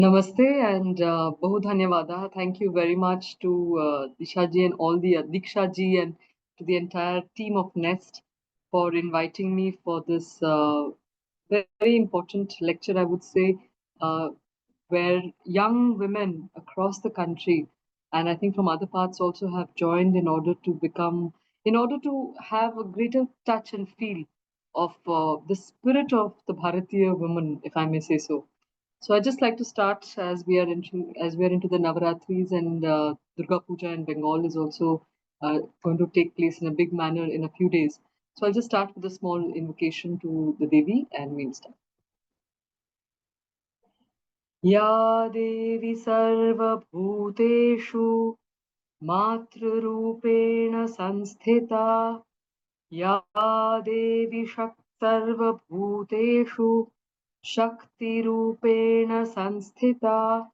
Namaste and Bahu Dhanyavada. Thank you very much to Disha ji and all the Diksha ji and to the entire team of Nest for inviting me for this very important lecture, I would say, uh, where young women across the country and I think from other parts also have joined in order to have a greater touch and feel of the spirit of the Bharatiya woman, if I may say so. So I just like to start as we are into the Navaratris and Durga Puja in Bengal is also going to take place in a big manner in a few days. So I'll just start with a small invocation to the Devi and we'll start. Ya Devi Sarvabhuteshu Matrurupena Sanstita Ya Devi Sarvabhuteshu Shaktirupena Sanstita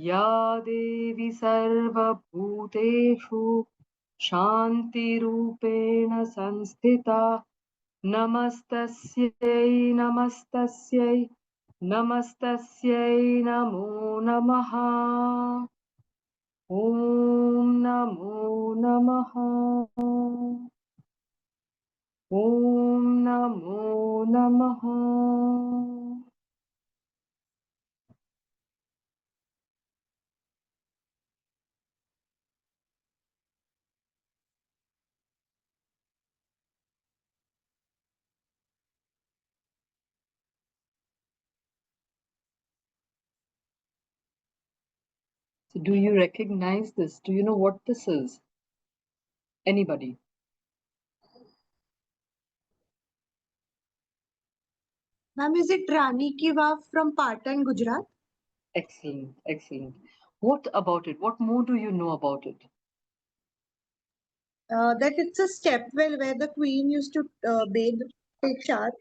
या देवी सर्वभूतेषु शान्तिरूपेण संस्थिता नमस्तस्यै नमस्तस्यै नमस्तस्यै नमो नमः ॐ नमो नमः ॐ नमो नमः So do you recognize this? Do you know what this is? Anybody? Ma'am, is it Rani Ki Vav from Patan, Gujarat? Excellent, excellent. What about it? What more do you know about it? That it's a step well where the queen used to bathe, take shower.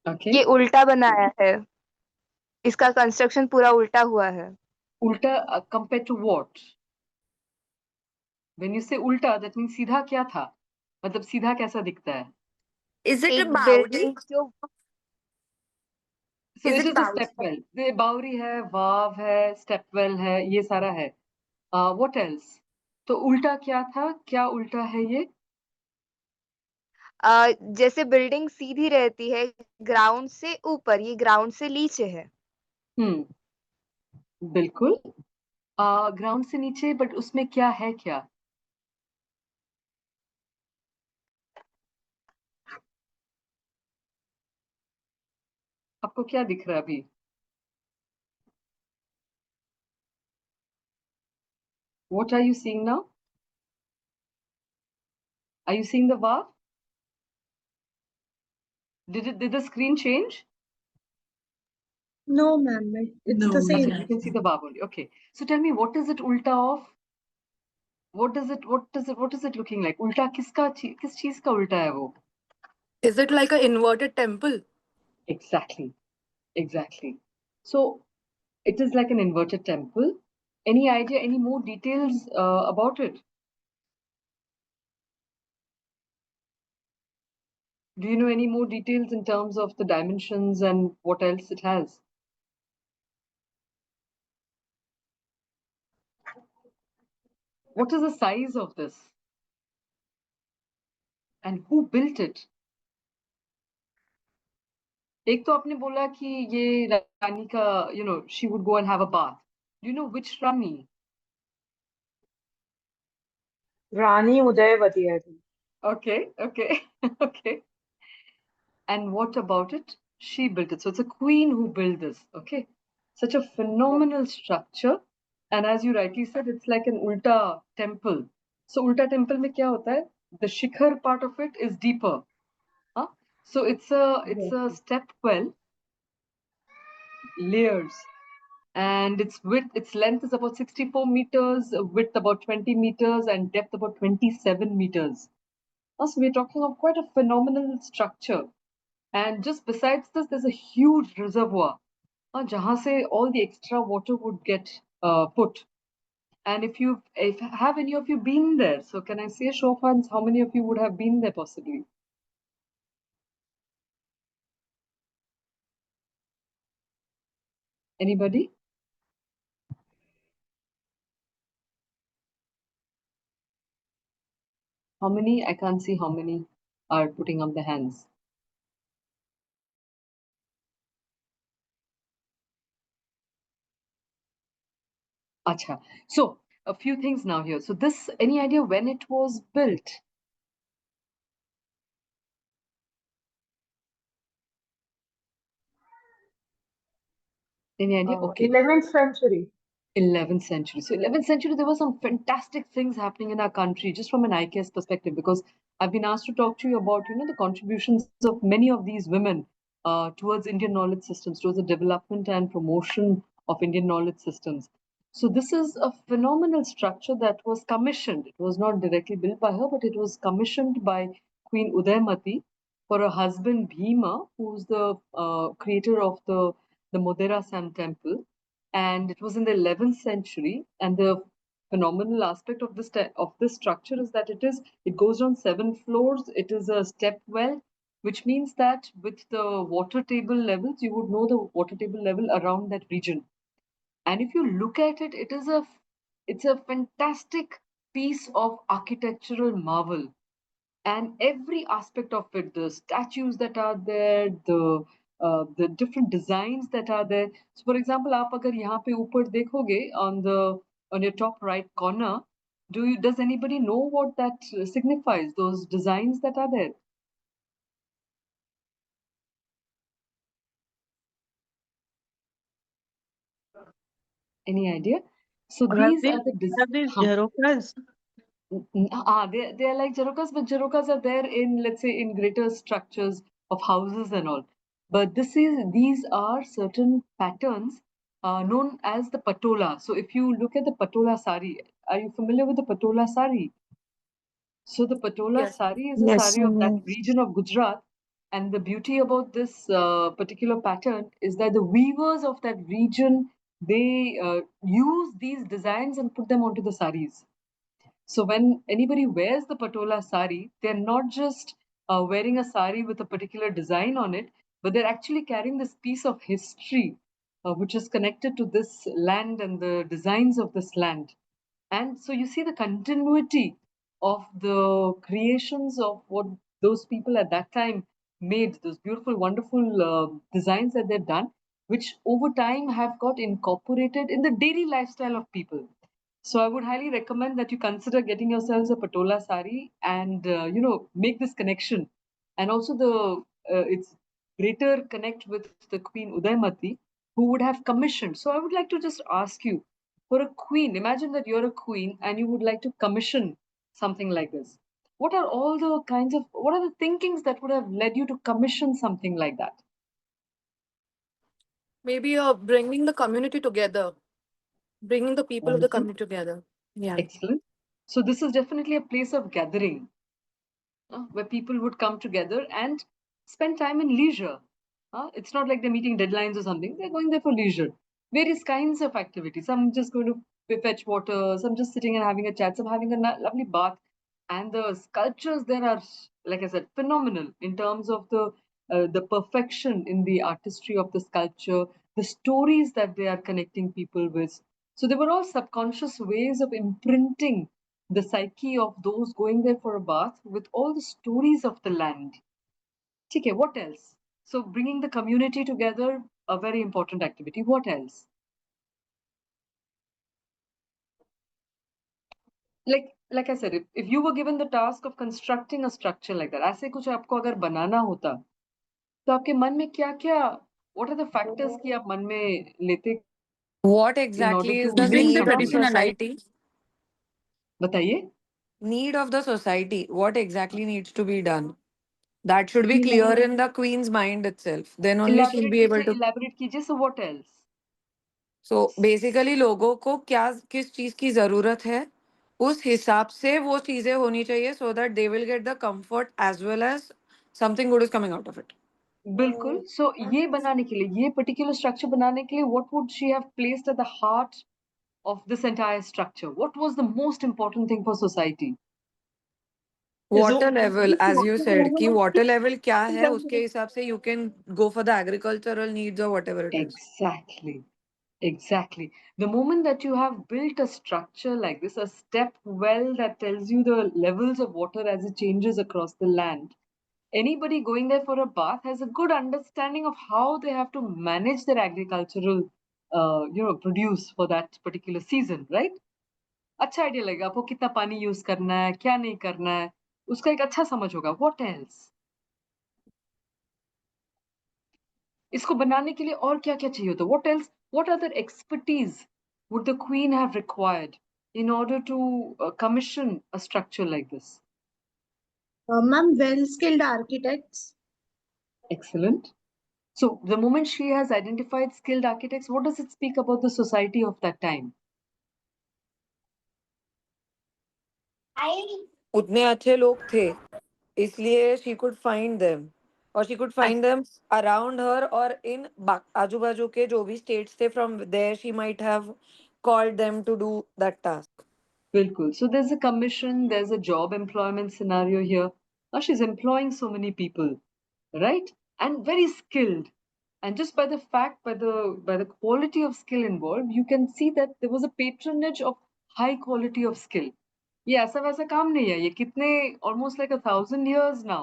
Okay. ये उल्टा बनाया है, इसका construction पूरा उल्टा हुआ है. Ulta compared to what? When you say ulta, that means सीधा क्या था? मतलब सीधा कैसा दिखता है? Is it a एक Baudi? बिल्डिंग जो So Is it it is a Baudi? step well. The बावरी है, वाव है, step well है, ये सारा है. What else? तो उल्टा क्या था? क्या उल्टा है ये? जैसे बिल्डिंग सीधी रहती है ग्राउंड से ऊपर, ये ग्राउंड से नीचे है. बिल्कुल. ग्राउंड से नीचे, बट उसमें क्या है क्या? आपको क्या दिख रहा है अभी? What are you seeing now? Are you seeing the vav? Did the screen change? No, ma'am. It's No, the same. you can see the vav only. Okay. So tell me, what is it ulta of? What is it looking like? Ulta किस चीज का उल्टा है वो? Is it like an inverted temple? Exactly. So it is like an inverted temple. Any idea, any more details about it? Do you know any more details in terms of the dimensions and what else it has? What is the size of this? And who built it? एक तो आपने बोला कि ये रानी का, she would go and have a bath. Do you know which Rani? Rani Udayavati, I think. Okay. Okay. And what about it? She built it. So it's a queen who built this. Okay. Such a phenomenal structure. And as you rightly said, it's like an ulta temple. So ulta temple में क्या होता है? The shikhar part of it is deeper. Huh? So it's a step well, layers. And its length is about 64 meters, width about 20 meters, and depth about 27 meters. So we're talking of quite a phenomenal structure. And just besides this, there's a huge reservoir, jahan se all the extra water would get put. And if have any of you been there? So can I say, show of hands, how many of you would have been there possibly? Anybody? How many? I can't see how many are putting up their hands. Acha. So a few things now here. So this, any idea when it was built? Any idea? Okay. 11th century. 11th century. So 11th century, there were some fantastic things happening in our country, just from an IKS perspective, because I've been asked to talk to you about, the contributions of many of these women towards Indian knowledge systems, towards the development and promotion of Indian knowledge systems. So this is a phenomenal structure that was commissioned. It was not directly built by her, but it was commissioned by Queen Udaymati for her husband Bhima, who's the creator of the Modera Sun temple, and it was in the 11th century. And the phenomenal aspect of this structure is that it goes on 7 floors. It is a step well, which means that with the water table levels, you would know the water table level around that region. And if you look at it, it's a fantastic piece of architectural marvel, and every aspect of it, the statues that are there, the different designs that are there. So for example, आप अगर यहाँ पे ऊपर देखोगे on your top right corner, does anybody know what that signifies, those designs that are there? Any idea? So these are the Have these Jharokas? they are like Jarokas, but Jarokas are there in, let's say, in greater structures of houses and all. But these are certain patterns known as the patola. So if you look at the patola sari, are you familiar with the patola sari? So the patola Yes. sari is a Yes, sari of that region of Gujarat. And the beauty about this particular pattern is that the weavers of that region, they use these designs and put them onto the saris. So when anybody wears the patola sari, they're not just wearing a sari with a particular design on it, but they're actually carrying this piece of history, which is connected to this land and the designs of this land. And so you see the continuity of the creations of what those people at that time made, those beautiful, wonderful designs that they've done, which over time have got incorporated in the daily lifestyle of people. So I would highly recommend that you consider getting yourselves a patola sari and make this connection, and also its greater connect with the Queen Udaymati, who would have commissioned. So I would like to just ask you, for a queen, imagine that you're a queen and you would like to commission something like this. What are the thinkings that would have led you to commission something like that? Maybe bringing the community together, bringing the people of the Wonderful. community together. Yeah. Excellent. So this is definitely a place of gathering, where people would come together and spend time in leisure. It's not like they're meeting deadlines or something. They're going there for leisure. Various kinds of activities. Some just going to fetch water. Some just sitting and having a chat. Some having a lovely bath. And the sculptures there are, like I said, phenomenal in terms of the perfection in the artistry of the sculpture, the stories that they are connecting people with. So they were all subconscious ways of imprinting the psyche of those going there for a bath with all the stories of the land. Okay, what else? So bringing the community together, a very important activity. What else? Like I said, if you were given the task of constructing a structure like that, ऐसे कुछ आपको अगर बनाना होता, तो आपके मन में क्या what are the factors कि आप मन में लेते What in order exactly to is the make need of the something? society? बताइए. Need of the society. What exactly needs to be done? That should be clear in the queen's mind itself. Then only she'll be able to. Elaborate कीजिए. So what else? So basically लोगों को क्या किस चीज की जरूरत है उस हिसाब से वो चीजें होनी चाहिए so that they will get the comfort as well as something good is coming out of it. बिल्कुल. So ये बनाने के लिए, ये particular structure बनाने के लिए, what would she have placed at the heart of this entire structure? What was the most important thing for society? Water level, as you said, कि water level क्या है उसके हिसाब से you can go for the agricultural needs or whatever it is. Exactly. Exactly. The moment that you have built a structure like this, a step well that tells you the levels of water as it changes across the land, anybody going there for a bath has a good understanding of how they have to manage their agricultural, produce for that particular season, right? अच्छा idea लगेगा आपको कितना पानी use करना है क्या नहीं करना है उसका एक अच्छा समझ होगा व्हाट एल्स इसको बनाने के लिए और क्या क्या चाहिए होता what else what other expertise would the queen have required in order to commission a structure like this? Ma'am, well-skilled architects. Excellent. So the moment she has identified skilled architects, what does it speak about the society of that time? उतने अच्छे लोग थे इसलिए she could find them और she could find them around her और in आजू बाजू के जो भी states थे from there she might have called them to do that task. Bilkul. So there's a commission, there's a job employment scenario here. Now she's employing so many people, right? And very skilled. And just by the fact, by the quality of skill involved, you can see that there was a patronage of high quality of skill. ये ऐसा वैसा काम नहीं है ये कितने almost like 1,000 years now.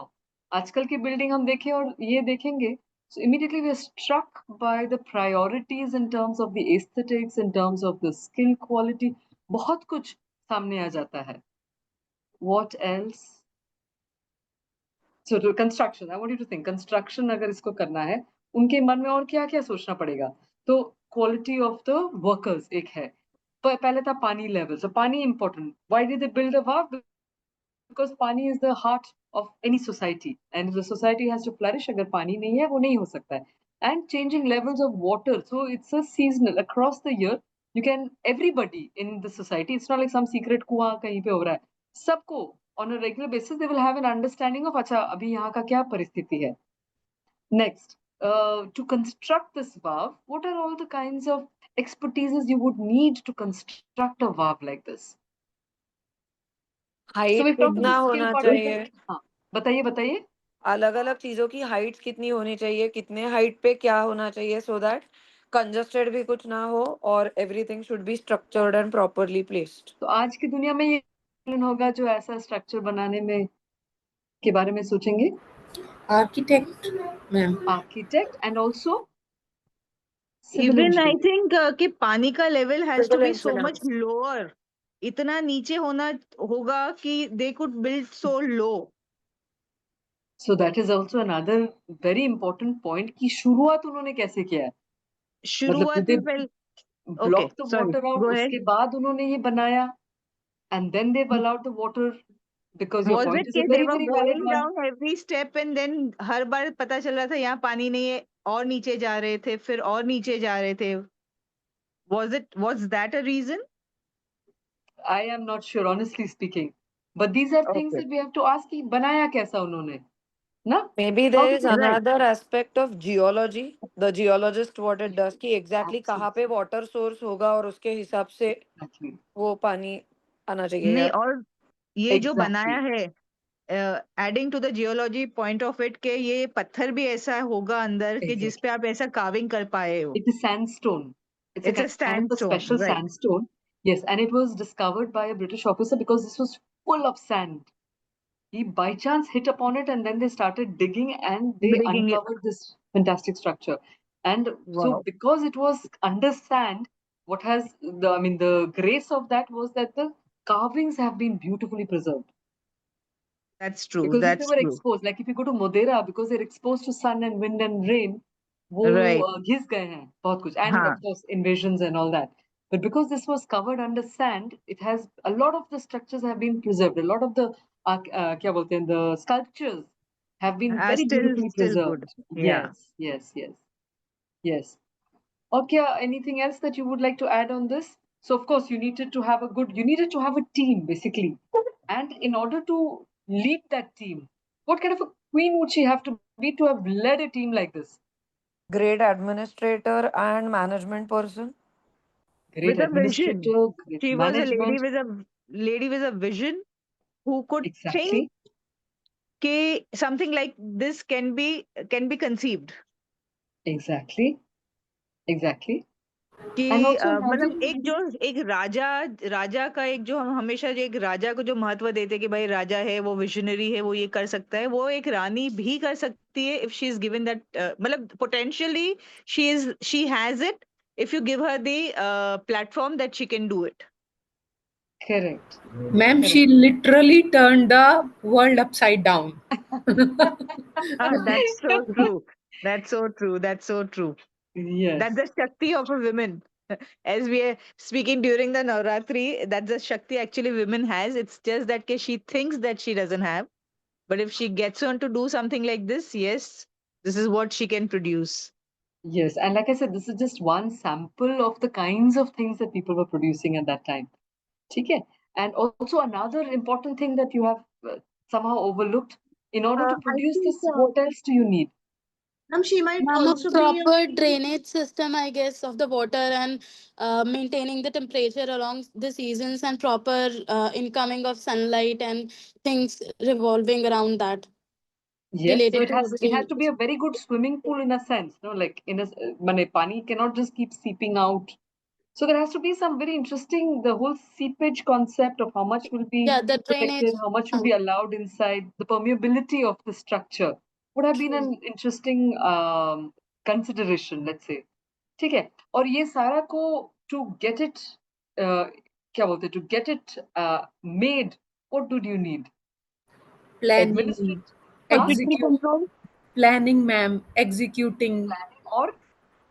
आजकल की बिल्डिंग हम देखें और ये देखेंगे so immediately we are struck by the priorities in terms of the aesthetics, in terms of the skill quality. बहुत कुछ सामने आ जाता है. What else? So to construction, I want you to think. Construction अगर इसको करना है, उनके मन में और क्या-क्या सोचना पड़ेगा? तो quality of the workers एक है. पहले था पानी level. So पानी important. Why did they build a valve? Because पानी is the heart of any society, and if the society has to flourish, अगर पानी नहीं है, वो नहीं हो सकता है. And changing levels of water. So it's a seasonal across the year. You can everybody in the society. It's not like some secret कुआं कहीं पे हो रहा है. सबको on a regular basis they will have an understanding of अच्छा अभी यहाँ का क्या परिस्थिति है. Next, to construct this valve, what are all the kinds of expertises you would need to construct a valve like this? So height we've talked कितना about skill होना part. चाहिए हाँ, बताइए. अलग अलग चीजों की हाइट कितनी होनी चाहिए कितने हाइट पे क्या होना चाहिए सो दैट कंजस्टेड भी कुछ ना हो और everything should be structured and properly placed. तो आज की दुनिया में ये होगा जो ऐसा स्ट्रक्चर बनाने में के बारे में सोचेंगे. Architect, ma'am. Architect and also civil Even I engineer. think कि पानी का level has to Civil be so much engineers. lower. इतना नीचे होना होगा कि they could build so low. So that is also another very important point कि शुरुआत उन्होंने कैसे किया है. मतलब शुरुआत दे में पहले block okay, the sorry, water out go ahead. उसके बाद उन्होंने ये बनाया and then they've allowed the water because your Was point it is a कि they very were very valid going one. down every step and then हर बार पता चल रहा था यहाँ पानी नहीं है और नीचे जा रहे थे फिर और नीचे जा रहे थे. Was that a reason? I am not sure honestly speaking, but these are things Okay. that we have to ask कि बनाया कैसा उन्होंने ना. Maybe How there did is they Right. another aspect of geology. The geologist what it does कि exactly कहाँ पे absolutely water source होगा और उसके हिसाब से exactly वो पानी आना चाहिए नहीं या और ये जो बनाया exactly है adding to the geology point of it के ये पत्थर भी ऐसा होगा अंदर कि जिस पे आप ऐसा कार्विंग कर पाए हो. It is sandstone. It's a It's a kind of a sandstone, special right? sandstone. Yes, and it was discovered by a British officer because this was full of sand. He by chance hit upon it and then they started digging and they Breaking it. uncovered this fantastic structure. And so Wow, because it was under sand, what has the grace of that was that the carvings have been beautifully preserved. that's true. Because if they That's were true. exposed, like if you go to Modera, because they're exposed to sun and wind and rain, वो Right. घिस गए हैं बहुत कुछ, and हाँ. of course invasions and all that. But because this was covered under sand, it has a lot of the structures have been preserved. A lot of the क्या बोलते हैं, the sculptures have been very beautifully Still good. preserved. Yeah. Yes. Or anything else that you would like to add on this? So of course you needed to have a team basically. And in order to lead that team, what kind of a queen would she have to be to have led a team like this? great administrator and management person. Great With a vision. administrator, great She was a management. lady with a vision who could think Exactly. कि something like this can be conceived. Exactly. कि And also मतलब imagine, एक राजा राजा का एक जो हम हमेशा जो एक राजा को जो महत्व देते हैं कि भाई राजा है, वो विजनरी है, वो ये कर सकता है, वो एक रानी भी कर सकती है if she is given that, मतलब potentially she has it if you give her the platform that she can do it. correct, Ma'am, she correct. literally turned the world upside down. That's so true. That's so true. That's so true. Yes, That's the Shakti of a woman. As we are speaking during the Navratri, that's the Shakti actually women has. It's just that she thinks that she doesn't have. But if she gets on to do something like this, yes, this is what she can produce. yes. And like I said, this is just one sample of the kinds of things that people were producing at that time. Okay. And also another important thing that you have somehow overlooked, in order to I produce think, this, what else do you need? ma'am, she might Ma'am, a also be proper drainage system, I guess, of the water and maintaining the temperature along the seasons and proper incoming of sunlight and things revolving around that Yes, so related it to has to be vegetation. a very good swimming pool in a sense, no? Like in a mane pani cannot just keep seeping out. So there has to be some very interesting, the whole seepage concept of how much will be Yeah, the drainage. protected, how much will uh, be allowed inside, the permeability of the structure would have been True. an interesting consideration, let's say. ठीक है और ये सारा को to get it क्या बोलते हैं to get it made, what do you need? Planning, Administrative, हाँ execute, planning, ma'am, executing, और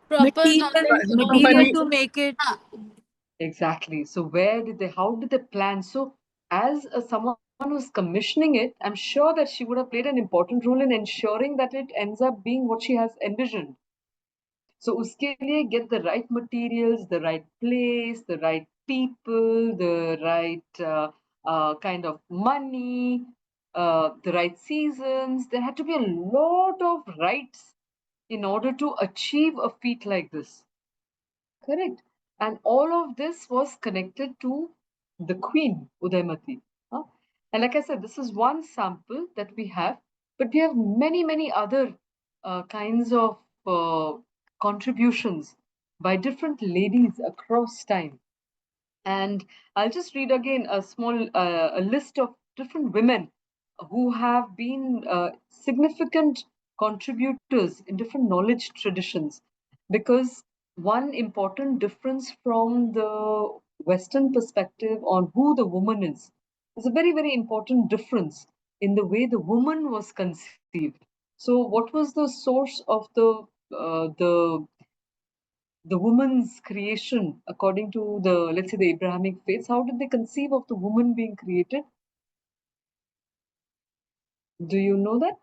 Proper knowledge of material the. to make it. Ah, exactly. So how did they plan? So as someone who's commissioning it, I'm sure that she would have played an important role in ensuring that it ends up being what she has envisioned. So uske liye get the right materials, the right place, the right people, the right kind of money, the right seasons. There had to be a lot of rights in order to achieve a feat like this. Correct. And all of this was connected to the queen, Udaymati. Huh? And like I said, this is one sample that we have, but we have many, many other kinds of contributions by different ladies across time. And I'll just read again a small a list of different women who have been significant contributors in different knowledge traditions. Because one important difference from the Western perspective on who the woman is a very, very important difference in the way the woman was conceived. So, what was the source of the woman's creation according to the, let's say, the Abrahamic faiths? How did they conceive of the woman being created? Do you know that?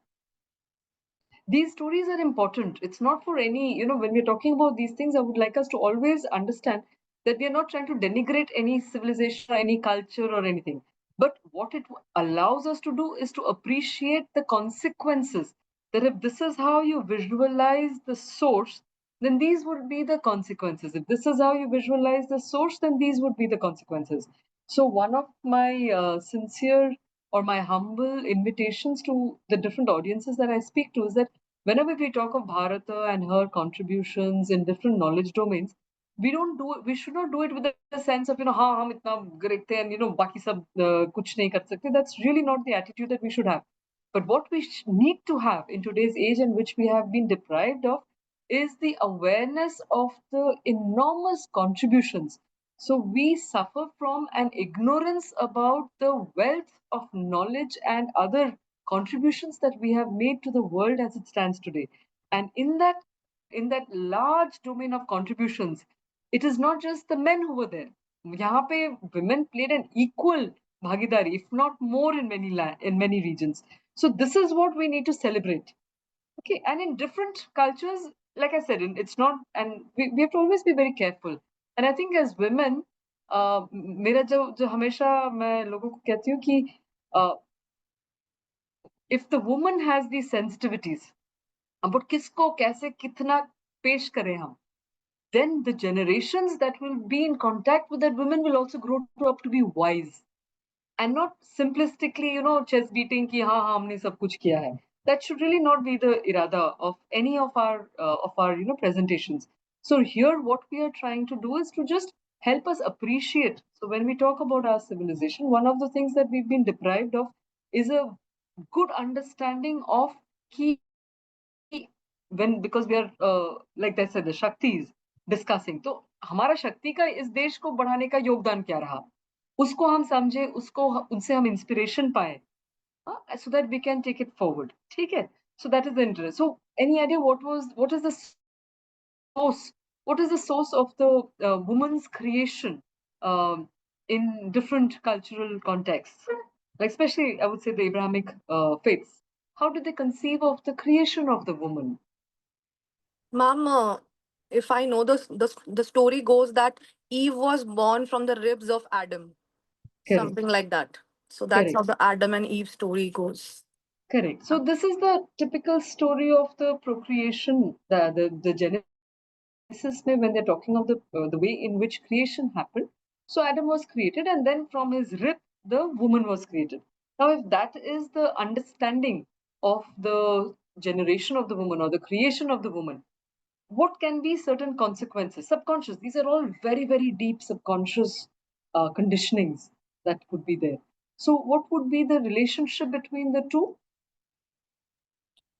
These stories are important. It's not for any, when we're talking about these things, I would like us to always understand that we are not trying to denigrate any civilization or any culture or anything. But what it allows us to do is to appreciate the consequences. That if this is how you visualize the source, then these would be the consequences. If this is how you visualize the source, then these would be the consequences. So, one of my sincere or my humble invitations to the different audiences that I speak to is that whenever we talk of Bharata and her contributions in different knowledge domains, we should not do it with the sense of, हाँ हम इतना great थे and बाकी सब कुछ नहीं कर सकते. That's really not the attitude that we should have. But what we need to have in today's age, in which we have been deprived of, is the awareness of the enormous contributions. So we suffer from an ignorance about the wealth of knowledge and other contributions that we have made to the world as it stands today. And in that large domain of contributions, it is not just the men who were there. यहाँ पे women played an equal bhagidari, if not more, in many regions. So this is what we need to celebrate. Okay, and in different cultures, like I said, it's not, and we have to always be very careful. And I think as women, मेरा जो हमेशा मैं लोगों को कहती हूँ कि if the woman has these sensitivities about किसको कैसे कितना पेश करें हम, then the generations that will be in contact with that women will also grow up to be wise and not simplistically, chest beating ki हाँ हाँ हमने सब कुछ किया है. That should really not be the irada of any of our presentations. So here what we are trying to do is to just help us appreciate. So when we talk about our civilization, one of the things that we've been deprived of is a good understanding of key, when, because we are like I said, the Shaktis discussing. तो हमारा शक्ति का इस देश को बढ़ाने का योगदान क्या रहा, उसको हम समझे, उसको उनसे हम इंस्पिरेशन पाए, so that we can take it forward. ठीक है? So that is the interest. So any idea what is the source? What is the source of the woman's creation in different cultural contexts? Like especially, I would say the Abrahamic faiths. How did they conceive of the creation of the woman? Ma'am, if I know the story goes that Eve was born from the ribs of Adam, Correct. something like that. So that's how Correct. the Adam and Eve story goes. Correct. So this is the typical story of the procreation, the Genesis when they're talking of the way in which creation happened. So Adam was created, and then from his rib, the woman was created. Now, if that is the understanding of the generation of the woman or the creation of the woman, what can be certain consequences? Subconscious. These are all very, very deep subconscious conditionings that could be there. So, what would be the relationship between the two?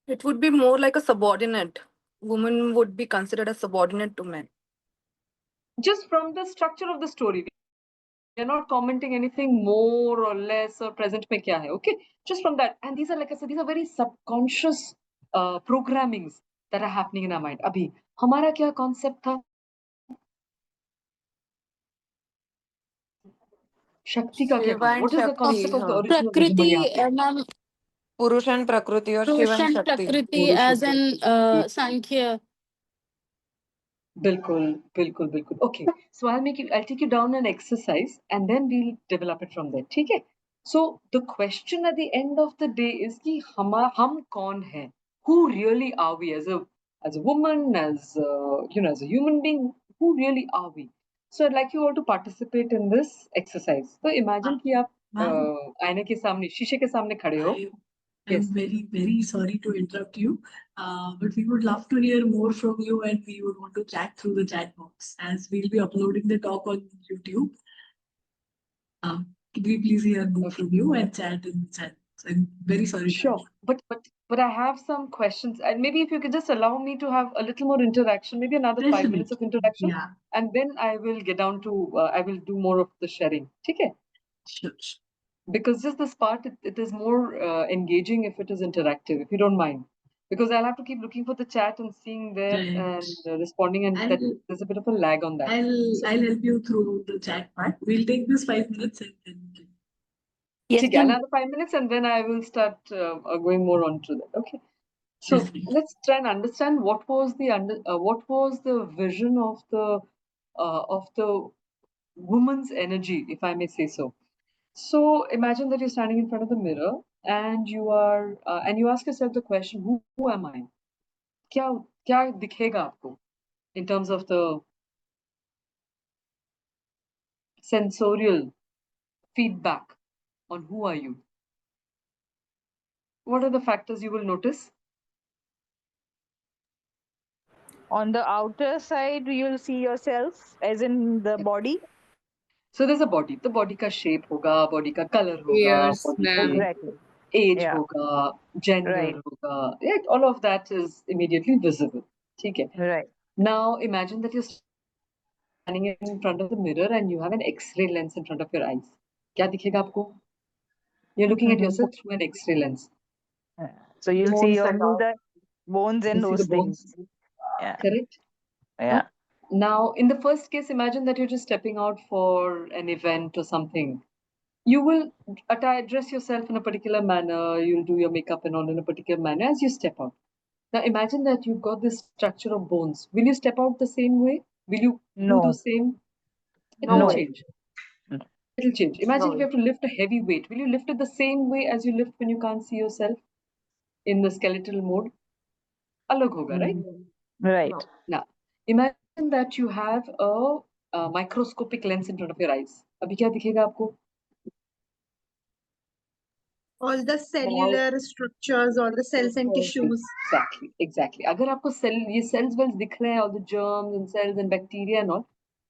It would be more like a subordinate. Woman would be considered a subordinate to men. Just from the structure of the story, we are not commenting anything more or less or present mein kya hai, okay? Just from that. And these are, like I said, these are very subconscious programmings that are happening in our mind. Abhi, hamara kya concept tha? Shakti ka kya Shiva concept? and What is the Shakti, concept of the हाँ. original vision? Prakriti, ma'am, Purush and Prakriti or Shiva Purush and and Shakti. Prakriti Purush as and in Prakriti. Sankhya. Bilkul, bilkul, bilkul. Okay, so I'll take you down an exercise and then we'll develop it from there. ठीक है? So the question at the end of the day is कि हम कौन हैं? Who really are we as a woman, as as a human being? Who really are we? So I'd like you all to participate in this exercise. So imagine कि आप आईने के सामने, शीशे के सामने खड़े हो. I'm Yes. very, very sorry to interrupt you, but we would love to hear more from you, and we would want to chat through the chat box as we'll be uploading the talk on YouTube. Could we please hear more from you and chat in the chat? I'm very sorry. Sure, but I have some questions, and maybe if you could just allow me to have a little more interaction, maybe another 5 minutes of interaction, Yeah, and then I will get down to I will do more of the sharing. Okay? sure. Because just this part, it is more engaging if it is interactive, if you don't mind. Because I'll have to keep looking for the chat and seeing there Right. and responding, and that I'll- there's a bit of a lag on that. I'll help you through the chat part. We'll take this 5 minutes and then. Yes, Okay, another 5 minutes, and then I will start going more on to that. Okay. So Definitely. let's try and understand what was the vision of the woman's energy, if I may say so. So imagine that you're standing in front of the mirror and you ask yourself the question, who am I? क्या दिखेगा आपको in terms of the sensorial feedback on who are you? What are the factors you will notice? On the outer side, you'll see yourself, as in the body. So there's a body. The body का shape होगा, body का color होगा, Ears, body ma'am. के Exactly. age Yeah. होगा, gender Right. होगा. Yeah, all of that is immediately visible. ठीक है. Right. Now imagine that you're standing in front of the mirror and you have an X-ray lens in front of your eyes. क्या दिखेगा आपको? You're looking at yourself through an X-ray lens. So you'll see Bones your and all. the bones You and see those the bones. things. Yeah. Correct? Yeah. Now, in the first case, imagine that you're just stepping out for an event or something. You will dress yourself in a particular manner, you'll do your makeup and all in a particular manner as you step out. Now imagine that you've got this structure of bones. Will you step out the same way? Will you do No. the same? It No will way. change. No. It will change. Imagine No if you have to lift a heavy weight. Will you lift it the same way as you lift when you can't see yourself in the skeletal mode? Alag hoga, right? Right. No. Now, imagine that you have a microscopic lens in front of your eyes. अभी क्या दिखेगा आपको? all the cellular structures, all the cells and tissues. Exactly. अगर आपको ये cells wells दिख रहे हैं, all the germs and cells and bacteria and all,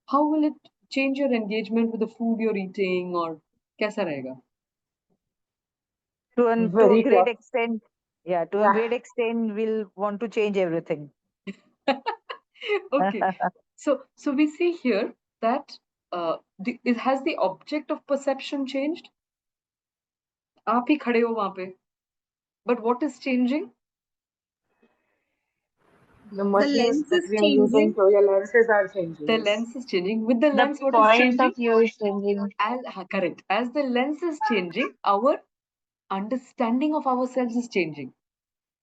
how will it change your engagement with the food you're eating, or कैसा रहेगा? To a Very great tough. extent, yeah, to a Yeah. great extent, we'll want to change everything. Okay. So we see here that has the object of perception changed? आप ही खड़े हो वहां पे. But what is changing? The machines lens that is we are using, changing. so your lenses are changing. The lens is changing. With the The lens, what is point changing? of view is changing. Correct. As the lens is changing, our understanding of ourselves is changing.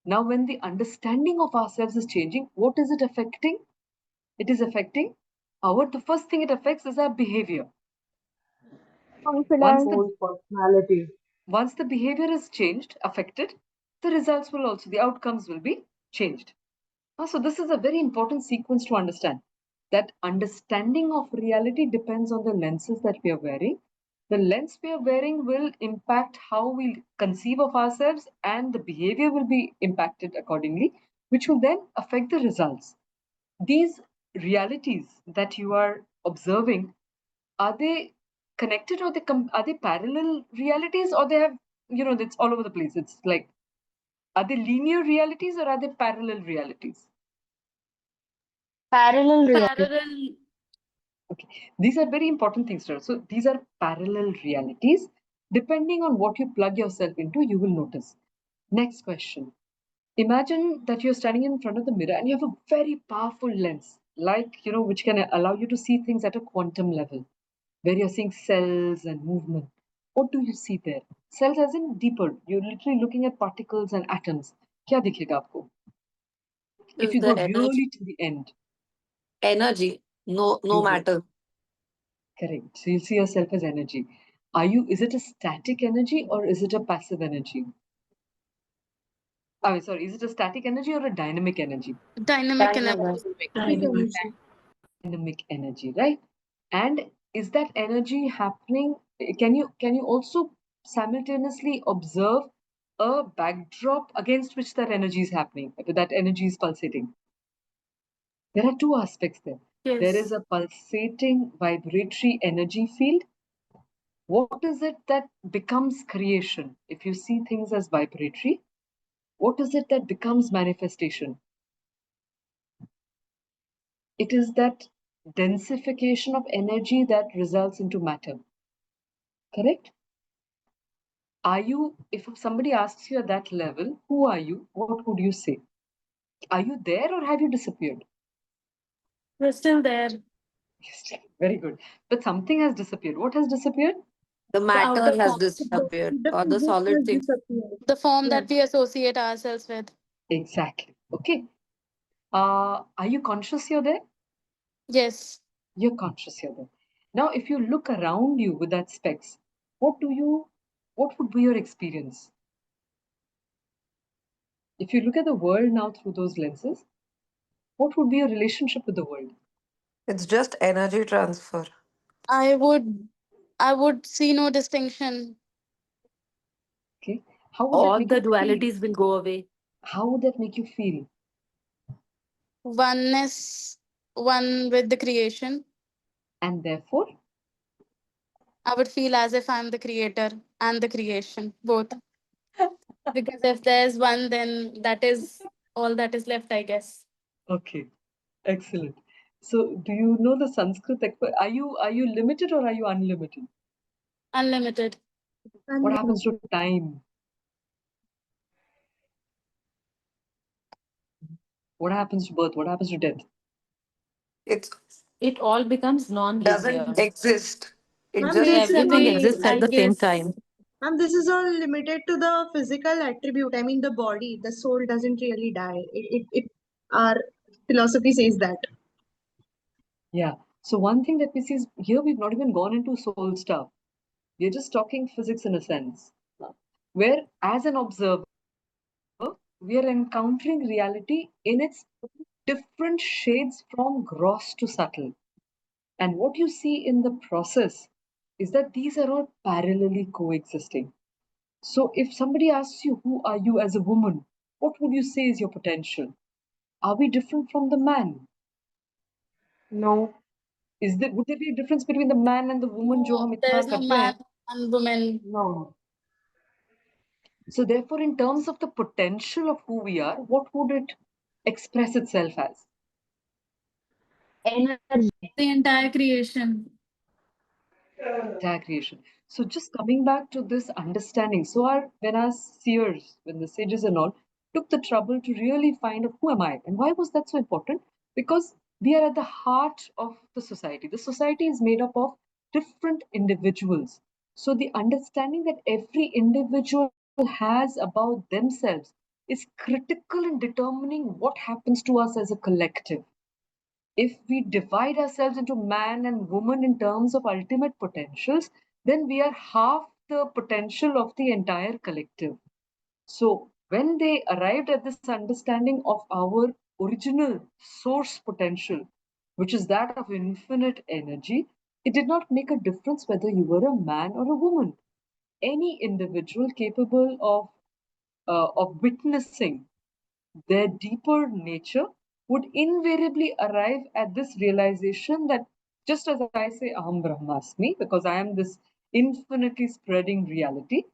Now, when the understanding of ourselves is changing, what is it affecting? It is affecting the first thing it affects is our behavior. Confidence. Whole personality. Once the behavior is changed, affected, the results will also, the outcomes will be changed. So this is a very important sequence to understand. That understanding of reality depends on the lenses that we are wearing. The lens we are wearing will impact how we conceive of ourselves, and the behavior will be impacted accordingly, which will then affect the results. These realities that you are observing, are they connected, or are they parallel realities, or they have, it's all over the place? It's like, are they linear realities or are they parallel realities? Parallel reality. Parallel. Okay, these are very important things, sir. So these are parallel realities. Depending on what you plug yourself into, you will notice. Next question. Imagine that you're standing in front of the mirror and you have a very powerful lens, like, which can allow you to see things at a quantum level, where you're seeing cells and movement. What do you see there? Cells as in deeper. You're literally looking at particles and atoms. क्या दिखेगा आपको? If you The go really to the end. energy, no Exactly. matter. Correct. So you see yourself as energy. Is it a static energy or is it a passive energy? Sorry, is it a static energy or a dynamic energy? Dynamic energy. Dynamic. Dynamic energy, right? And is that energy happening? Can you also simultaneously observe a backdrop against which that energy is happening, that energy is pulsating? There are two aspects there. Yes. There is a pulsating vibratory energy field. What is it that becomes creation? If you see things as vibratory, what is it that becomes manifestation? It is that densification of energy that results into matter. Correct? If somebody asks you at that level, who are you? What would you say? Are you there or have you disappeared? We're still there. Very good. But something has disappeared. What has disappeared? The matter outer has form. disappeared, or the physics solid has things. disappeared. The form Yeah. that we associate ourselves with. Exactly. Okay. Are you conscious you're there? Yes. You're conscious you're there. Now, if you look around you with that specs, what would be your experience? If you look at the world now through those lenses, what would be your relationship with the world? It's just energy transfer. I would see no distinction. Okay. How would All that make the you feel? dualities will go away. How would that make you feel? Oneness, one with the creation. And therefore, I would feel as if I'm the creator and the creation, both. Because if there's one, then that is all that is left, I guess. okay, excellent. So, do you know the Sanskrit? Are you limited or are you unlimited? Unlimited. What happens to time? What happens to birth? What happens to death? It all becomes non-linear. Doesn't exist. It Ma'am, just this Everything is exists I at the same guess. time. Ma'am, this is all limited to the physical attribute. I mean, the body, the soul doesn't really die. Our philosophy says that. Yeah. So one thing that we see is here we've not even gone into soul stuff. We're just talking physics in a sense, where as an observer, we are encountering reality in its different shades from gross to subtle. And what you see in the process is that these are all parallelly coexisting. So if somebody asks you, who are you as a woman? What would you say is your potential? Are we different from the man? No. Would there be a difference between the man and the woman जो हम No, इतना there's no करते man हैं? and woman. No. So therefore, in terms of the potential of who we are, what would it express itself as? Energy. The entire creation. Entire creation. So just coming back to this understanding. So when our seers, when the sages and all took the trouble to really find out who am I and why was that so important? Because we are at the heart of the society. The society is made up of different individuals. So the understanding that every individual has about themselves is critical in determining what happens to us as a collective. If we divide ourselves into man and woman in terms of ultimate potentials, then we are half the potential of the entire collective. So, when they arrived at this understanding of our original source potential, which is that of infinite energy, it did not make a difference whether you were a man or a woman. Any individual capable of witnessing their deeper nature would invariably arrive at this realization that just as I say Aham Brahmasmi, because I am this infinitely spreading reality,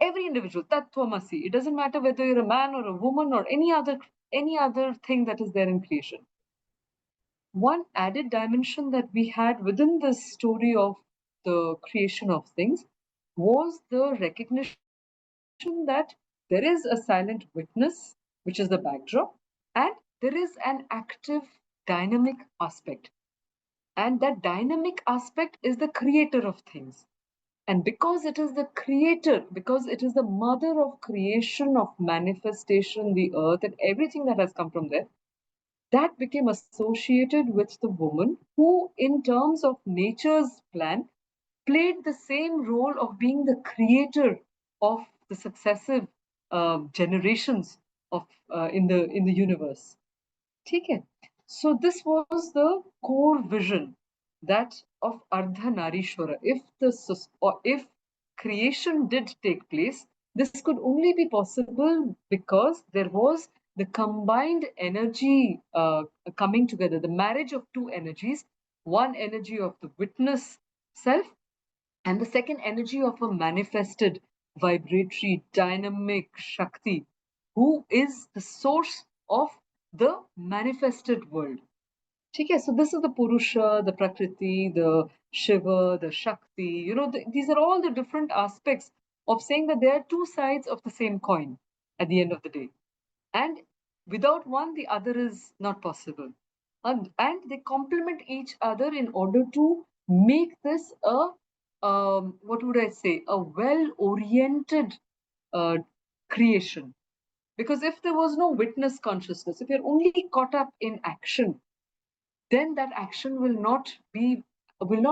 every individual, Tattvamasi, it doesn't matter whether you're a man or a woman or any other thing that is there in creation. One added dimension that we had within this story of the creation of things was the recognition that there is a silent witness, which is the backdrop, and there is an active dynamic aspect. And that dynamic aspect is the creator of things. And because it is the creator, because it is the mother of creation, of manifestation, the earth, and everything that has come from there, that became associated with the woman who, in terms of nature's plan, played the same role of being the creator of the successive generations of in the universe. ठीक है? So this was the core vision that of Ardhanarishwara. If creation did take place, this could only be possible because there was the combined energy coming together, the marriage of two energies, one energy of the witness self and the second energy of a manifested vibratory dynamic Shakti, who is the source of the manifested world. Okay, so this is the Purusha, the Prakriti, the Shiva, the Shakti. These are all the different aspects of saying that there are two sides of the same coin at the end of the day. And without one, the other is not possible. And they complement each other in order to make this what would I say, a well-oriented creation. Because if there was no witness consciousness, if you're only caught up in action, then that action will not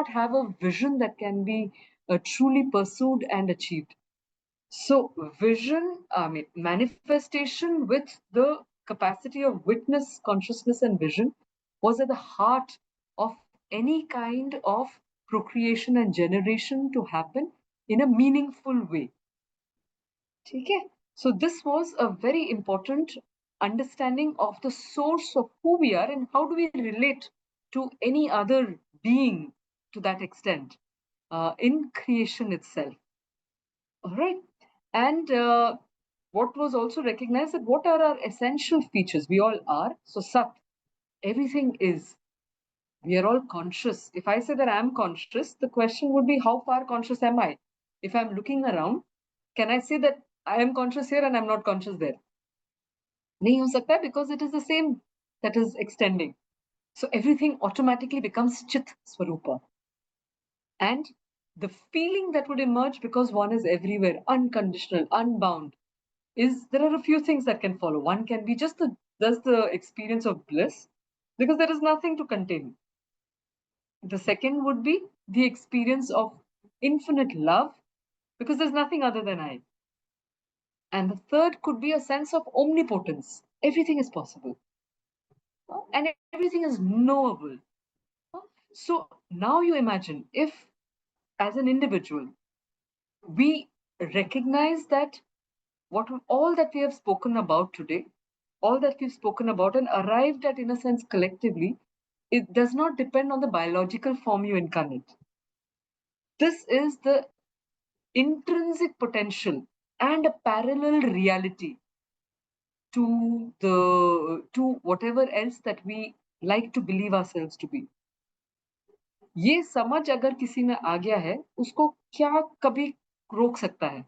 have a vision that can be truly pursued and achieved. So manifestation with the capacity of witness, consciousness, and vision was at the heart of any kind of procreation and generation to happen in a meaningful way. Okay? So this was a very important understanding of the source of who we are and how do we relate to any other being to that extent in creation itself. All right. And what was also recognized that what are our essential features? We all are. So Sat, everything is. We are all conscious. If I say that I'm conscious, the question would be how far conscious am I? If I'm looking around, can I say that I am conscious here and I'm not conscious there? नहीं हो सकता because it is the same that is extending. So everything automatically becomes Chit Swarupa. And the feeling that would emerge because one is everywhere, unconditional, unbound, is there are a few things that can follow. One can be just the experience of bliss because there is nothing to contain. The second would be the experience of infinite love because there's nothing other than I. And the third could be a sense of omnipotence. Everything is possible. And everything is knowable. So now you imagine if, as an individual, we recognize that all that we have spoken about today, all that we've spoken about and arrived at, in a sense, collectively, it does not depend on the biological form you incarnate. This is the intrinsic potential and a parallel reality to whatever else that we like to believe ourselves to be. ये समझ अगर किसी में आ गया है, उसको क्या कभी रोक सकता है?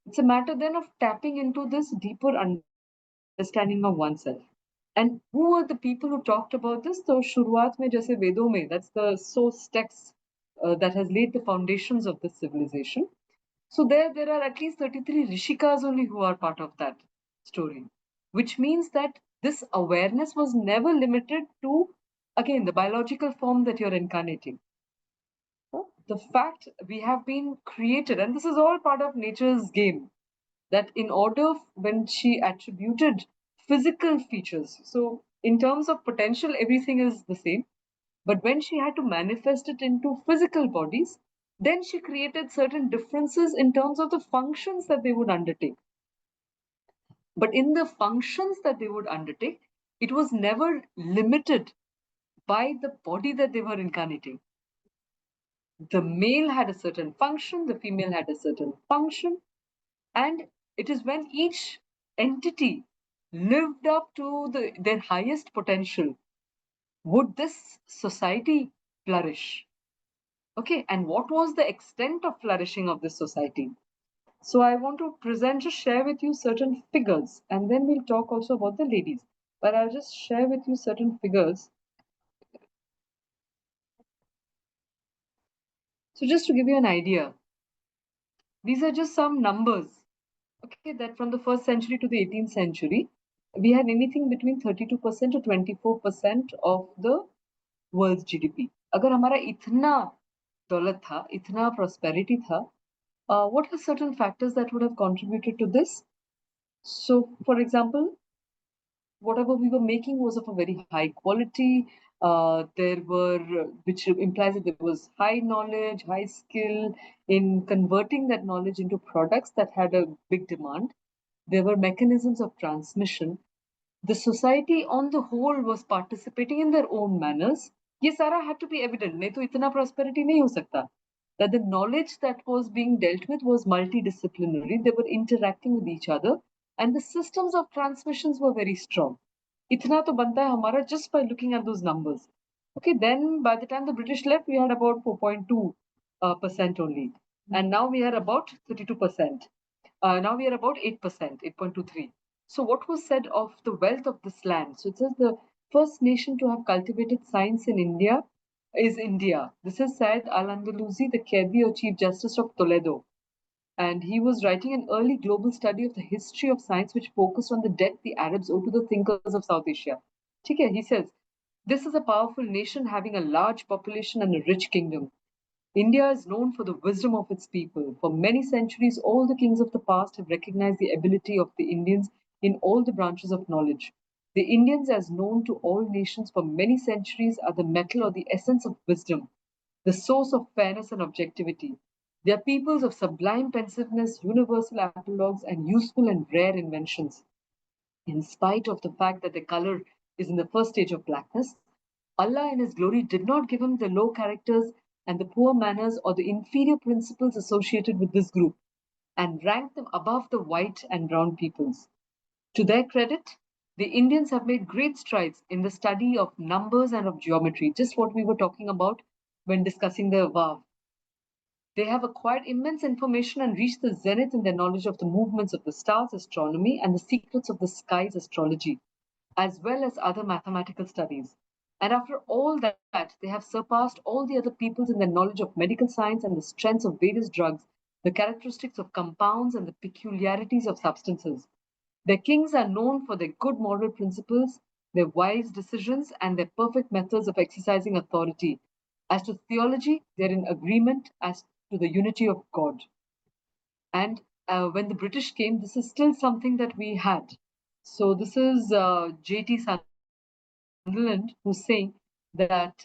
It's a matter then of tapping into this deeper understanding of oneself. And who were the people who talked about this? So शुरुआत में जैसे वेदों में, that's the source text that has laid the foundations of this civilization. So there are at least 33 Rishikas only who are part of that story, which means that this awareness was never limited to, again, the biological form that you're incarnating. The fact we have been created, and this is all part of nature's game, that in order, when she attributed physical features, so in terms of potential, everything is the same. But when she had to manifest it into physical bodies, then she created certain differences in terms of the functions that they would undertake. But in the functions that they would undertake, it was never limited by the body that they were incarnating. The male had a certain function, the female had a certain function, and it is when each entity lived up to their highest potential would this society flourish. Okay, and what was the extent of flourishing of this society? So I want to just share with you certain figures, and then we'll talk also about the ladies. But I'll just share with you certain figures. So just to give you an idea, these are just some numbers, okay, that from the 1st century to the 18th century, we had anything between 32% to 24% of the world's GDP. अगर हमारा इतना दौलत था, इतना prosperity था, what are certain factors that would have contributed to this? So, for example, whatever we were making was of a very high quality. Which implies that there was high knowledge, high skill in converting that knowledge into products that had a big demand. There were mechanisms of transmission. The society on the whole was participating in their own manners. ये सारा had to be evident. नहीं तो इतना prosperity नहीं हो सकता. That the knowledge that was being dealt with was multidisciplinary. They were interacting with each other, and the systems of transmissions were very strong. इतना तो बनता है हमारा just by looking at those numbers. Okay, then by the time the British left, we had about 4.2% only, and now we are about 32%. Now we are about 8%, 8.23. So what was said of the wealth of this land? So it says the first nation to have cultivated science in India is India. This is Syed Al-Andalusi, the Qadi or Chief Justice of Toledo. And he was writing an early global study of the history of science which focused on the debt the Arabs owe to the thinkers of South Asia. He says, this is a powerful nation having a large population and a rich kingdom. India is known for the wisdom of its people. For many centuries, all the kings of the past have recognized the ability of the Indians in all the branches of knowledge. The Indians, as known to all nations for many centuries, are the metal or the essence of wisdom, the source of fairness and objectivity. They are peoples of sublime pensiveness, universal apologues, and useful and rare inventions. In spite of the fact that their color is in the first stage of blackness, Allah in His glory did not give them the low characters and the poor manners or the inferior principles associated with this group, and ranked them above the white and brown peoples. To their credit, the Indians have made great strides in the study of numbers and of geometry, just what we were talking about when discussing the Vav. They have acquired immense information and reached the zenith in their knowledge of the movements of the stars, astronomy, and the secrets of the skies, astrology, as well as other mathematical studies. And after all that, they have surpassed all the other peoples in their knowledge of medical science and the strengths of various drugs, the characteristics of compounds, and the peculiarities of substances. Their kings are known for their good moral principles, their wise decisions, and their perfect methods of exercising authority. As to theology, they are in agreement as to the unity of God. And when the British came, this is still something that we had. So this is J.T. Sunderland who's saying that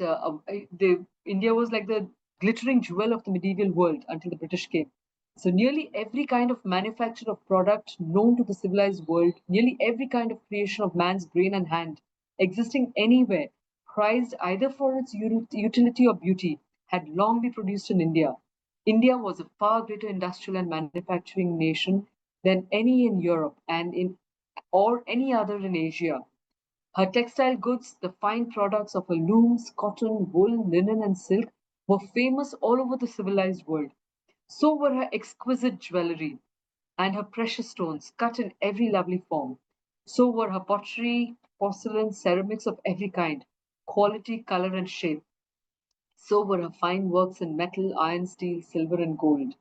India was like the glittering jewel of the medieval world until the British came. So nearly every kind of manufacture of product known to the civilized world, nearly every kind of creation of man's brain and hand, existing anywhere, prized either for its utility or beauty, had long been produced in India. India was a far greater industrial and manufacturing nation than any in Europe and in or any other in Asia. Her textile goods, the fine products of her looms, cotton, wool, linen, and silk, were famous all over the civilized world. So were her exquisite jewellery and her precious stones, cut in every lovely form. So were her pottery, porcelain, ceramics of every kind, quality, colour, and shape. So were her fine works in metal, iron, steel, silver, and gold.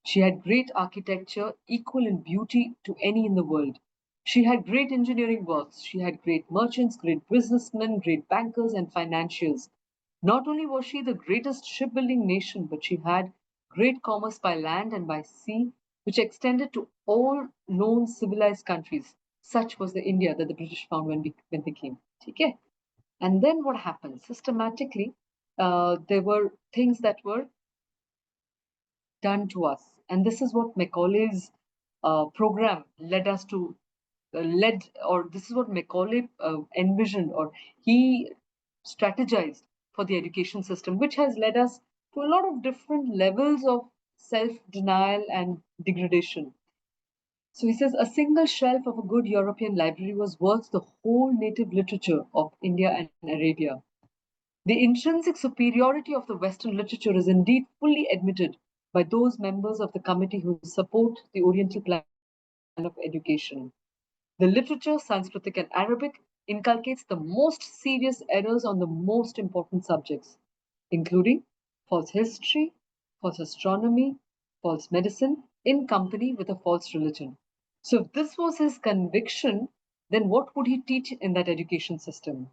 She had great architecture, equal in beauty to any in the world. She had great engineering works. She had great merchants, great businessmen, great bankers, and financiers. Not only was she the greatest shipbuilding nation, but she had great commerce by land and by sea, which extended to all known civilized countries. Such was the India that the British found when they came. Okay? And then what happened? Systematically, there were things that were done to us. And this is what Macaulay's program led us to, or this is what Macaulay envisioned, or he strategized for the education system, which has led us to a lot of different levels of self denial and degradation. So he says a single shelf of a good European library was worth the whole native literature of India and Arabia. The intrinsic superiority of the Western literature is indeed fully admitted by those members of the committee who support the Oriental plan of education. The literature, Sanskritic and Arabic, inculcates the most serious errors on the most important subjects, including false history, false astronomy, false medicine, in company with a false religion. So, if this was his conviction, then what would he teach in that education system?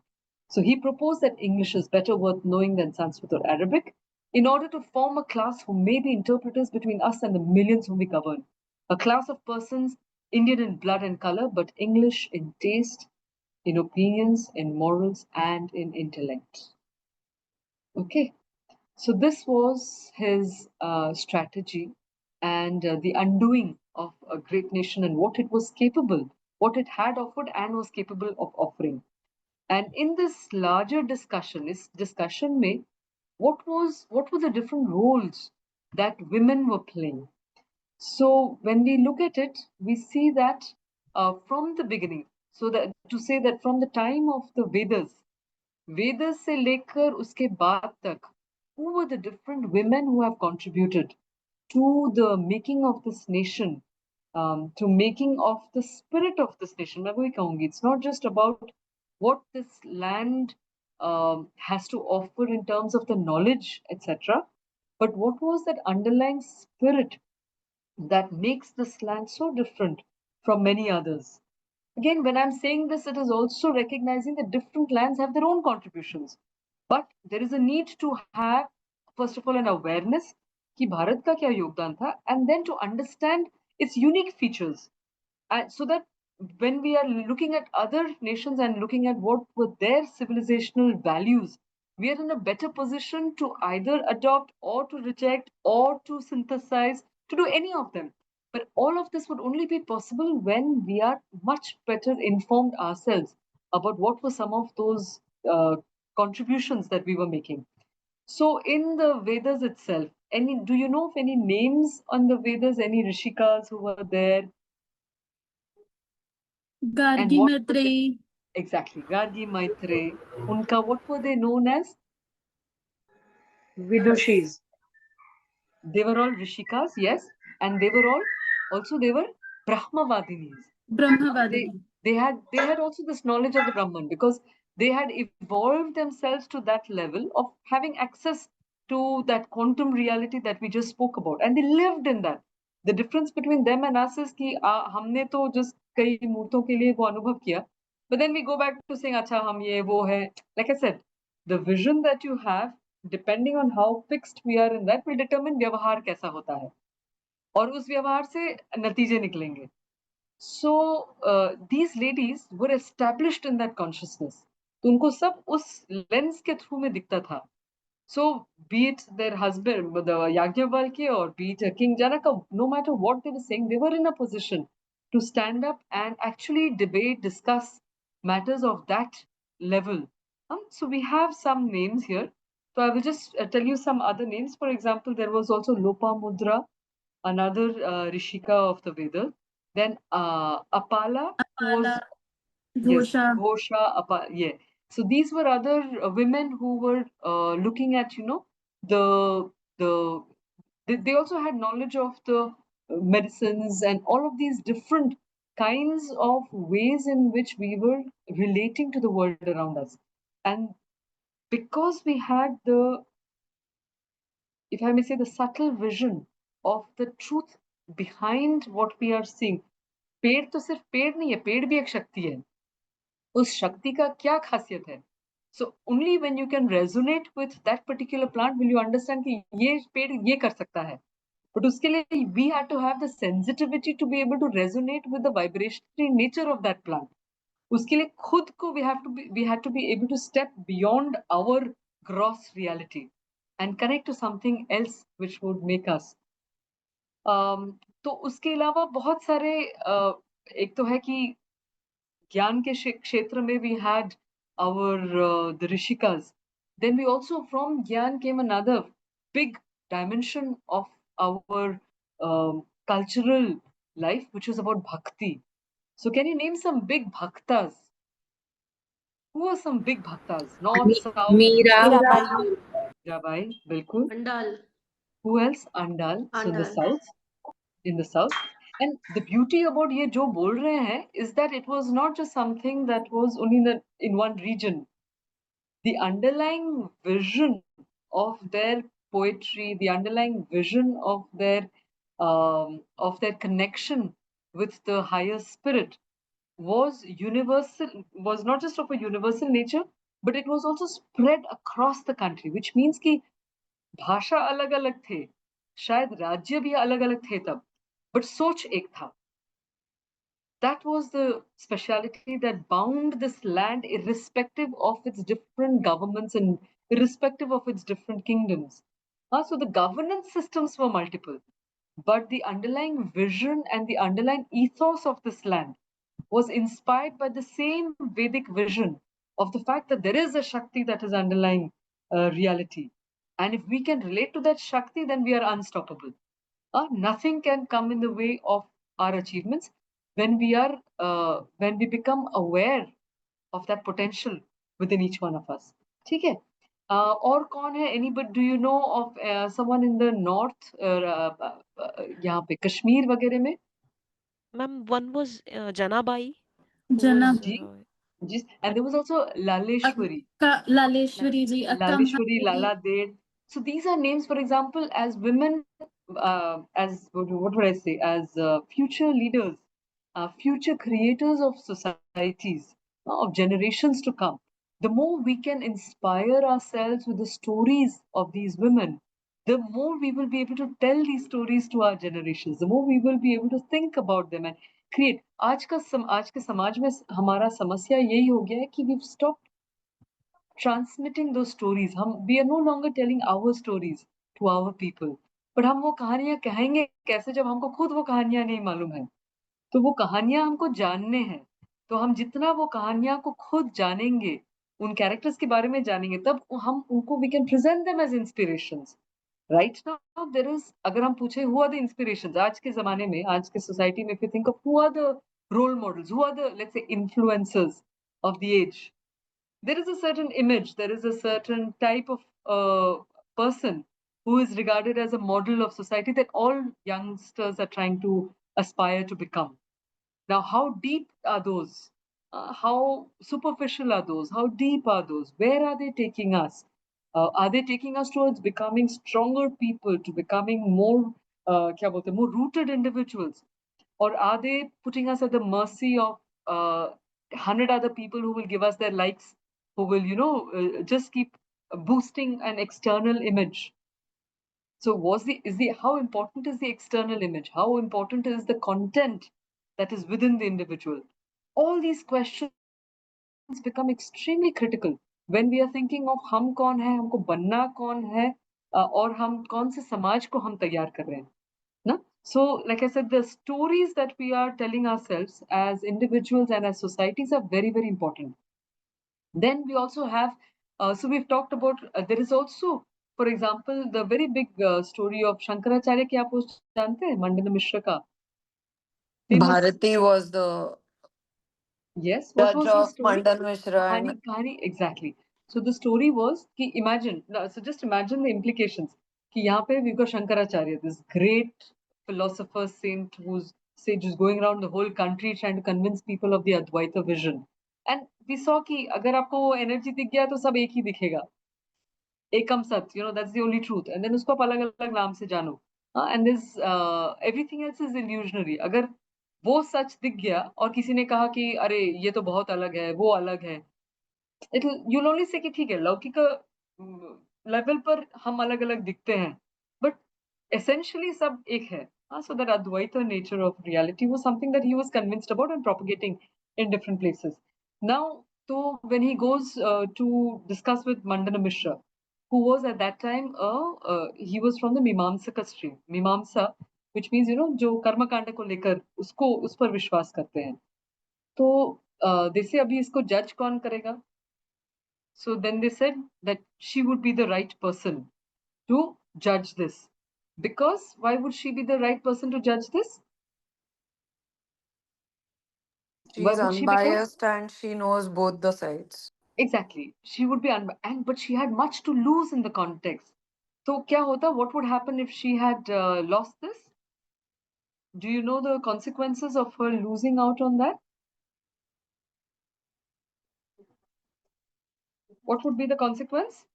So, he proposed that English is better worth knowing than Sanskrit or Arabic in order to form a class who may be interpreters between us and the millions whom we govern. A class of persons Indian in blood and color, but English in taste, in opinions, in morals, and in intellect. Okay, so this was his strategy and the undoing of a great nation and what it was capable, what it had offered and was capable of offering. And in this larger discussion, this discussion made what were the different roles that women were playing. So when we look at it, we see that from the beginning, so that to say that from the time of the Vedas se lekar uske baad tak, who were the different women who have contributed to the making of this nation, to making of the spirit of this nation. मैं वही कहूँगी, it's not just about what this land has to offer in terms of the knowledge, etc., but what was that underlying spirit that makes this land so different from many others. Again, when I'm saying this, it is also recognizing that different lands have their own contributions. But there is a need to have, first of all, an awareness कि भारत का क्या योगदान था, and then to understand its unique features. And so that when we are looking at other nations and looking at what were their civilizational values, we are in a better position to either adopt or to reject or to synthesize, to do any of them. But all of this would only be possible when we are much better informed ourselves about what were some of those contributions that we were making. So in the Vedas itself, do you know of any names on the Vedas, any Rishikas who were there? Gargi what were Maitreyi. Exactly, Gargi Maitreyi. Unka, what were they known as? Vidushis. They were all Rishikas, yes, and they were all also they were Brahmavadinis. Brahmavadini. They had also this knowledge of the Brahman because they had evolved themselves to that level of having access to that quantum reality that we just spoke about, and they lived in that. The difference between them and us is कि हमने तो just कई मुहूर्तों के लिए वो अनुभव किया, but then we go back to saying अच्छा हम ये वो है. Like I said, the vision that you have, depending on how fixed we are in that, will determine व्यवहार कैसा होता है और उस व्यवहार से नतीजे निकलेंगे. So these ladies were established in that consciousness. तो उनको सब उस लेंस के थ्रू में दिखता था. So be it their husband, the Yajnavalkya, or be it King Janaka, no matter what they were saying, they were in a position to stand up and actually debate, discuss matters of that level. So we have some names here. So I will just tell you some other names. For example, there was also Lopamudra, another Rishika of the Veda. Then Apala, who was Apala, yes, Ghosha. Ghosha, yeah. So these were other women who were looking at, the they also had knowledge of the medicines and all of these different kinds of ways in which we were relating to the world around us. And because we had the, if I may say, the subtle vision of the truth behind what we are seeing. पेड़ तो सिर्फ पेड़ नहीं है, पेड़ भी एक शक्ति है. उस शक्ति का क्या खासियत है? So only when you can resonate with that particular plant will you understand कि ये पेड़ ये कर सकता है. But उसके लिए we had to have the sensitivity to be able to resonate with the vibratory nature of that plant. उसके लिए खुद को we had to be able to step beyond our gross reality and connect to something else which would make us. तो उसके अलावा बहुत सारे एक तो है कि ज्ञान के क्षेत्र में we had our the Rishikas. Then we also from Gyan came another big dimension of our cultural life, which was about bhakti. So can you name some big bhaktas? Who are some big bhaktas? North, South, Mirabai. Mirabai, bilkul. Andal. Who else? Andal. So in the Andal. south. In the south. And the beauty about ye jo bol rahe hain is that it was not just something that was only in one region. The underlying vision of their poetry, the underlying vision of their connection with the higher spirit was universal, was not just of a universal nature, but it was also spread across the country, which means कि भाषा अलग अलग थे, शायद राज्य भी अलग अलग थे तब, but सोच एक था. That was the speciality that bound this land irrespective of its different governments and irrespective of its different kingdoms. So the governance systems were multiple, but the underlying vision and the underlying ethos of this land was inspired by the same Vedic vision of the fact that there is a Shakti that is underlying reality. And if we can relate to that Shakti, then we are unstoppable. Nothing can come in the way of our achievements when we become aware of that potential within each one of us. ठीक है? और कौन है? Anybody? Do you know of someone in the north? यहाँ पे कश्मीर वगैरह में? Ma'am, one was Janabai. Jana. And there was also Laleshwari. Laleshwari ji. Laleshwari, Lala Ded. So these are names, for example, as women, as what would I say, as future leaders, future creators of societies, of generations to come. The more we can inspire ourselves with the stories of these women, the more we will be able to tell these stories to our generations, the more we will be able to think about them and create. आज के समाज में हमारा समस्या यही हो गया है कि we've stopped transmitting those stories. We are no longer telling our stories to our people. But हम वो कहानियां कहेंगे कैसे जब हमको खुद वो कहानियां नहीं मालूम है. तो वो कहानियां हमको जानने हैं. तो हम जितना वो कहानियां को खुद जानेंगे, उन कैरेक्टर्स के बारे में जानेंगे, तब हम उनको we can present them as inspirations. Right now, there is, अगर हम पूछे who are the inspirations आज के ज़माने में, आज के society में, if you think of who are the role models, who are the, let's say, influencers of the age, there is a certain image, there is a certain type of person who is regarded as a model of society that all youngsters are trying to aspire to become. Now, how deep are those? How superficial are those? How deep are those? Where are they taking us? Are they taking us towards becoming stronger people, to becoming more, more rooted individuals? Or are they putting us at the mercy of 100 other people who will give us their likes, who will, just keep boosting an external image? So how important is the external image? How important is the content that is within the individual? All these questions become extremely critical when we are thinking of हम कौन है, हमको बनना कौन है, और हम कौन से समाज को हम तैयार कर रहे हैं, ना? So, like I said, the stories that we are telling ourselves as individuals and as societies are very, very important. Then we also have, so we've talked about, there is also, for example, the very big story of Shankaracharya ki aap us jante hain, Mandana Mishra ka. Famous, Bharati was the yes, what judge was the of story? Mandan Mishra and Kahani, exactly. So the story was कि imagine, so just imagine the implications कि यहाँ पे we've got Shankaracharya, this great philosopher saint who's sage is going around the whole country trying to convince people of the Advaita vision. And we saw कि अगर आपको वो energy दिख गया तो सब एक ही दिखेगा, एकम सत, that's the only truth. And then उसको आप अलग-अलग नाम से जानो. And this everything else is illusionary. अगर वो सच दिख गया और किसी ने कहा कि अरे ये तो बहुत अलग है, वो अलग है, you'll only say कि ठीक है, लौकिक लेवल पर हम अलग-अलग दिखते हैं, but essentially सब एक है. So that Advaita nature of reality was something that he was convinced about and propagating in different places. Now, so when he goes to discuss with Mandana Mishra, who was at that time he was from the Mimamsaka stream. Mimamsa, which means जो कर्म कांड को लेकर उसको उस पर विश्वास करते हैं. तो जैसे अभी इसको जज कौन करेगा? So then they said that she would be the right person to judge this. Because why would she be the right person to judge this? she Why is would she be good? unbiased and she knows both the sides. Exactly. She would be but she had much to lose in the context. So kya hota? What would happen if she had lost this? Do you know the consequences of her losing out on that? What would be the consequence?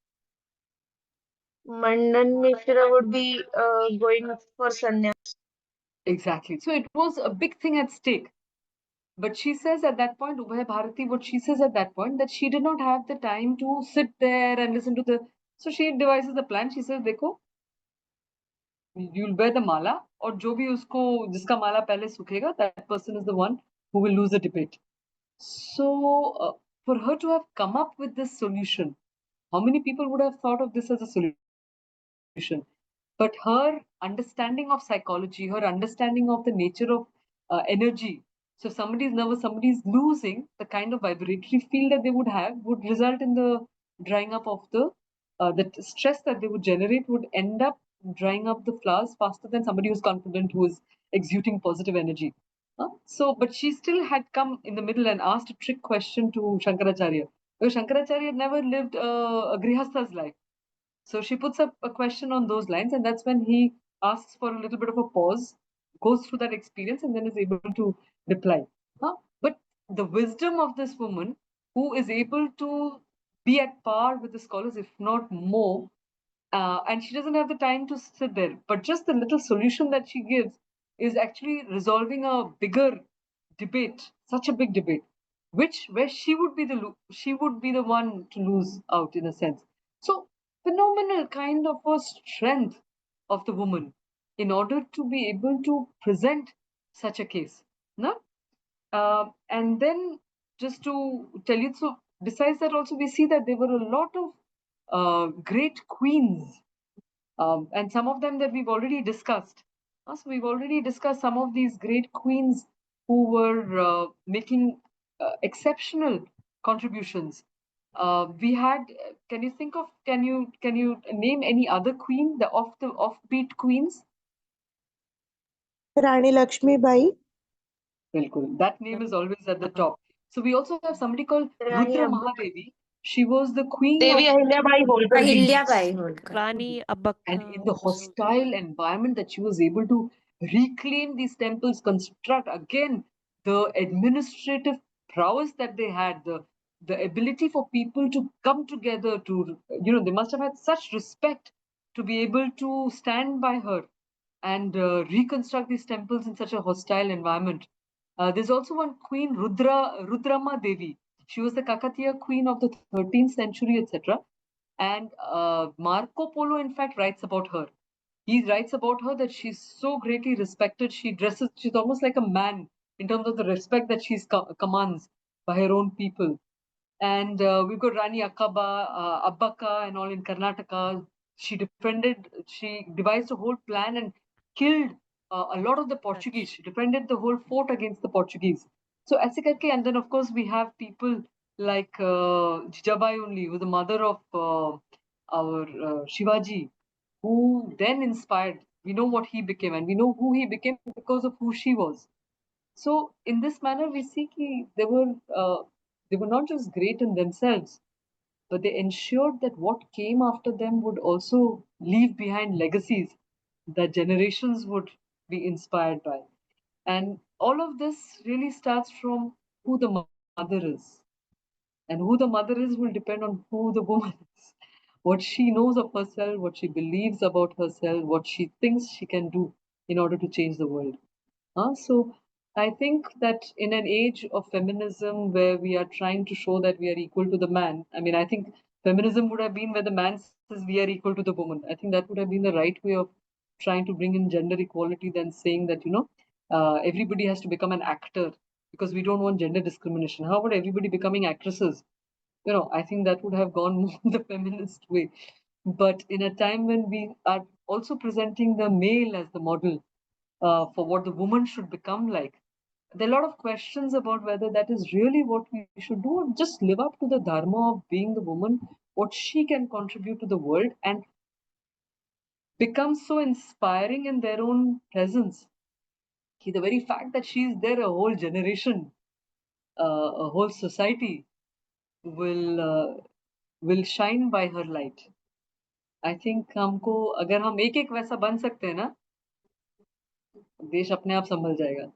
Mandan Mishra would be going for sannyas. Exactly. So it was a big thing at stake. But she says at that point, Ubhay Bharati, what she says at that point, that she did not have the time to sit there and listen to the. So she devises a plan. She says, देखो, you'll wear the mala, और जो भी उसको जिसका माला पहले सूखेगा, that person is the one who will lose the debate. So for her to have come up with this solution, how many people would have thought of this as a solution? But her understanding of psychology, her understanding of the nature of energy. So if somebody is nervous, somebody is losing, the kind of vibratory field that they would have would result in the drying up of the stress that they would generate would end up drying up the flowers faster than somebody who's confident, who is exuding positive energy. So, but she still had come in the middle and asked a trick question to Shankaracharya. Because Shankaracharya had never lived a Grihastha's life. So she puts up a question on those lines, and that's when he asks for a little bit of a pause, goes through that experience, and then is able to reply. But the wisdom of this woman, who is able to be at par with the scholars, if not more, and she doesn't have the time to sit there, but just the little solution that she gives is actually resolving a bigger debate, such a big debate, where she would be the one to lose out in a sense. So phenomenal kind of a strength of the woman in order to be able to present such a case. No? And then just to tell you, so besides that also we see that there were a lot of great queens, and some of them that we've already discussed. So we've already discussed some of these great queens who were making exceptional contributions. We had. Can you think of? Can you name any other queen? The offbeat queens. Rani Lakshmi Bai. Bilkul. That name is always at the top. So we also have somebody called Rani Rudra Abba. Mahadevi. She was the queen Devi of. Ahilya Bai Holkar ji. Ahilya Bai Holkar. Rani Abbakka And in the also. hostile environment that she was able to reclaim these temples, construct again the administrative prowess that they had, the ability for people to come together to, they must have had such respect to be able to stand by her and reconstruct these temples in such a hostile environment. There's also one queen, Rudrama Devi. She was the Kakatiya queen of the 13th century, etc. And Marco Polo, in fact, writes about her. He writes about her that she's so greatly respected. She's almost like a man in terms of the respect that she commands by her own people. And we've got Rani Akkaba, Abbaka, and all in Karnataka. She devised a whole plan and killed a lot of the Portuguese. She defended the whole fort against the Portuguese. So ऐसे करके, and then of course we have people like Jijabai only, who was the mother of our Shivaji, who then inspired. We know what he became, and we know who he became because of who she was. So in this manner, we see that they were not just great in themselves, but they ensured that what came after them would also leave behind legacies that generations would be inspired by. And all of this really starts from who the mother is. And who the mother is will depend on who the woman is. What she knows of herself, what she believes about herself, what she thinks she can do in order to change the world. So I think that in an age of feminism where we are trying to show that we are equal to the man, I mean, I think feminism would have been where the man says we are equal to the woman. I think that would have been the right way of trying to bring in gender equality than saying that, everybody has to become an actor because we don't want gender discrimination. How about everybody becoming actresses? I think that would have gone more the feminist way. But in a time when we are also presenting the male as the model, for what the woman should become like. There are a lot of questions about whether that is really what we should do, or just live up to the dharma of being the woman, what she can contribute to the world, and become so inspiring in their own presence. The very fact that she is there, a whole generation, a whole society will shine by her light. I think हमको अगर हम एक एक वैसा बन सकते हैं ना, देश अपने आप संभल जाएगा.